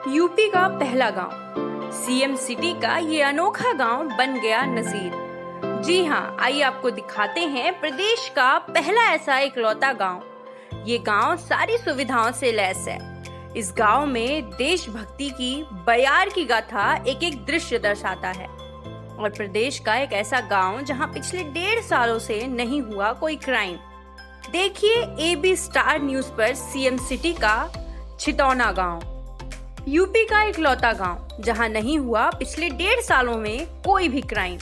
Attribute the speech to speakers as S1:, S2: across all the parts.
S1: UP का पहला गांव, सीएम सिटी का ये अनोखा गांव बन गया नजीर। जी हाँ, आइए आपको दिखाते हैं प्रदेश का पहला ऐसा इकलौता गांव। ये गांव सारी सुविधाओं से लैस है। इस गांव में देशभक्ति की बयार की गाथा एक एक दृश्य दर्शाता है और प्रदेश का एक ऐसा गांव जहां पिछले 1.5 सालों से नहीं हुआ कोई क्राइम। देखिए AB स्टार न्यूज पर सीएम सिटी का छितौना गांव, यूपी का इकलौता गांव जहां नहीं हुआ पिछले 1.5 सालों में कोई भी क्राइम,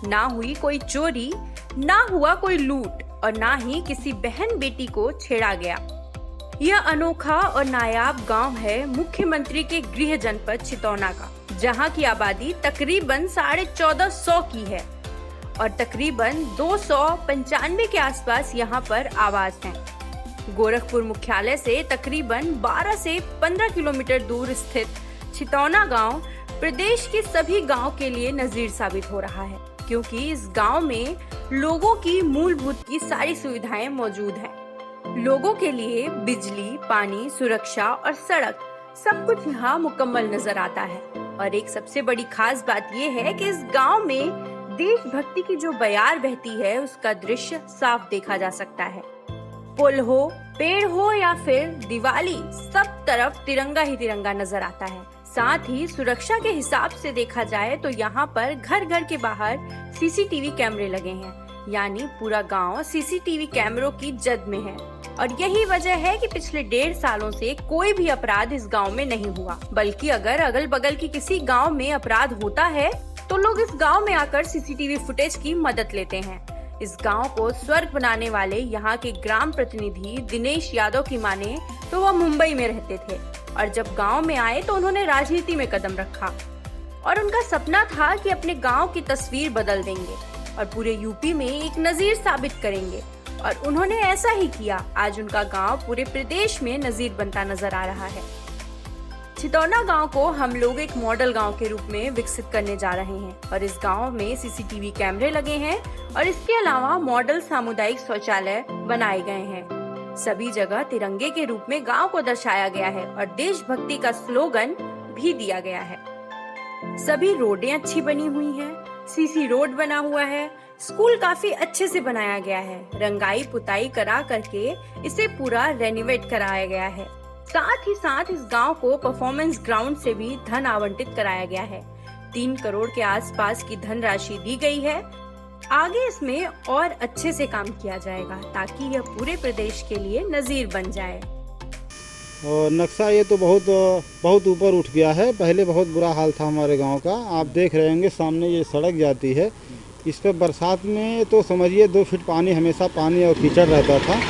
S1: ना हुई कोई चोरी, ना हुआ कोई लूट और ना ही किसी बहन बेटी को छेड़ा गया। यह अनोखा और नायाब गांव है मुख्यमंत्री के गृह जनपद छितौना का, जहां की आबादी तकरीबन 1450 की है और तकरीबन 295 के आसपास यहां पर आवास हैं। गोरखपुर मुख्यालय से तकरीबन 12 से 15 किलोमीटर दूर स्थित छितौना गांव प्रदेश के सभी गांव के लिए नजीर साबित हो रहा है, क्योंकि इस गांव में लोगों की मूलभूत की सारी सुविधाएं मौजूद हैं। लोगों के लिए बिजली, पानी, सुरक्षा और सड़क सब कुछ यहाँ मुकम्मल नजर आता है। और एक सबसे बड़ी खास बात ये है कि इस गांव में देशभक्ति की जो बयार बहती है उसका दृश्य साफ देखा जा सकता है। पुल हो, पेड़ हो या फिर दिवाली, सब तरफ तिरंगा ही तिरंगा नजर आता है। साथ ही सुरक्षा के हिसाब से देखा जाए तो यहाँ पर घर घर के बाहर CCTV कैमरे लगे हैं, यानी पूरा गांव CCTV कैमरों की जद में है। और यही वजह है कि पिछले 1.5 सालों से कोई भी अपराध इस गांव में नहीं हुआ, बल्कि अगर अगल बगल की किसी गांव में अपराध होता है तो लोग इस गांव में आकर CCTV फुटेज की मदद लेते हैं। इस गांव को स्वर्ग बनाने वाले यहाँ के ग्राम प्रतिनिधि दिनेश यादव की माने तो वह मुंबई में रहते थे और जब गांव में आए तो उन्होंने राजनीति में कदम रखा और उनका सपना था कि अपने गांव की तस्वीर बदल देंगे और पूरे यूपी में एक नजीर साबित करेंगे, और उन्होंने ऐसा ही किया। आज उनका गांव पूरे प्रदेश में नजीर बनता नजर आ रहा है। छितौना गांव को हम लोग एक मॉडल गांव के रूप में विकसित करने जा रहे हैं और इस गांव में CCTV कैमरे लगे हैं और इसके अलावा मॉडल सामुदायिक शौचालय बनाए गए हैं। सभी जगह तिरंगे के रूप में गांव को दर्शाया गया है और देशभक्ति का स्लोगन भी दिया गया है। सभी रोडें अच्छी बनी हुई हैं, CC रोड बना हुआ है, स्कूल काफी अच्छे से बनाया गया है, रंगाई पुताई करा करके इसे पूरा रेनोवेट कराया गया है। साथ ही साथ इस गांव को परफॉर्मेंस ग्राउंड से भी धन आवंटित कराया गया है। 3 करोड़ के आसपास की धनराशि दी गई है। आगे इसमें और अच्छे से काम किया जाएगा ताकि यह पूरे प्रदेश के लिए नजीर बन जाए।
S2: और नक्शा ये तो बहुत ऊपर उठ गया है। पहले बहुत बुरा हाल था हमारे गांव का। आप देख रहे होंगे सामने ये सड़क जाती है, इस पर बरसात में तो समझिए 2 फीट पानी, हमेशा पानी और कीचड़ रहता था।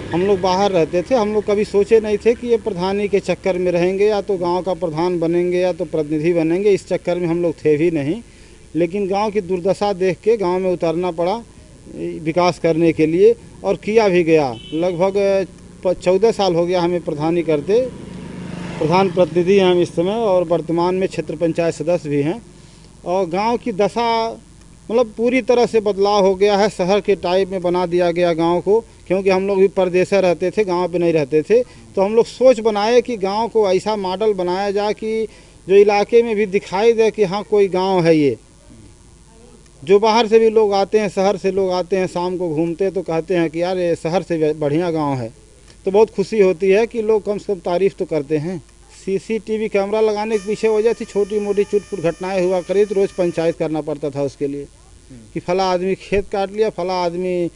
S2: हम लोग बाहर रहते थे, हम लोग कभी सोचे नहीं थे कि ये प्रधानी के चक्कर में रहेंगे, या तो गांव का प्रधान बनेंगे या तो प्रतिनिधि बनेंगे। इस चक्कर में हम लोग थे भी नहीं, लेकिन गांव की दुर्दशा देख के गांव में उतरना पड़ा विकास करने के लिए और किया भी गया। लगभग 14 साल हो गया हमें प्रधानी करते। प्रधान प्रतिनिधि हैं हम इस समय और वर्तमान में क्षेत्र पंचायत सदस्य भी हैं। और गांव की दशा मतलब पूरी तरह से बदलाव हो गया है। शहर के टाइप में बना दिया गया गांव को, क्योंकि हम लोग भी परदेश रहते थे, गांव पे नहीं रहते थे। तो हम लोग सोच बनाए कि गांव को ऐसा मॉडल बनाया जाए कि जो इलाके में भी दिखाई दे कि हाँ कोई गांव है ये। जो बाहर से भी लोग आते हैं, शहर से लोग आते हैं, शाम को घूमते तो कहते हैं कि यार ये शहर से बढ़िया गाँव है। तो बहुत खुशी होती है कि लोग कम से कम तारीफ़ तो करते हैं। CCTV कैमरा लगाने के पीछे वजह थी छोटी मोटी चुटपुट घटनाएं हुआ करी तो रोज़ पंचायत करना पड़ता था उसके लिए, कि फला आदमी खेत काट लिया, फला आदमी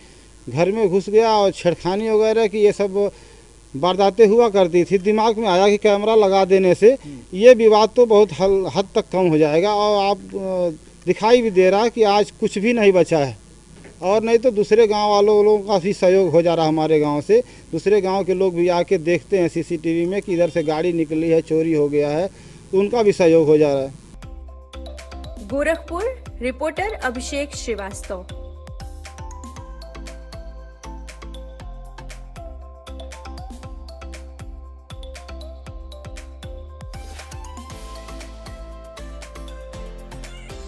S2: घर में घुस गया और छेड़खानी वगैरह की ये सब वारदातें हुआ करती थी। दिमाग में आया कि कैमरा लगा देने से ये विवाद तो बहुत हद तक कम हो जाएगा। और आप दिखाई भी दे रहा है कि आज कुछ भी नहीं बचा है। और नहीं तो दूसरे गांव वालों लोगों का भी सहयोग हो जा रहा है। हमारे गांव से दूसरे गांव के लोग भी आके देखते हैं CCTV में कि इधर से गाड़ी निकली है, चोरी हो गया है, तो उनका भी सहयोग हो जा रहा है।
S1: गोरखपुर रिपोर्टर अभिषेक श्रीवास्तव।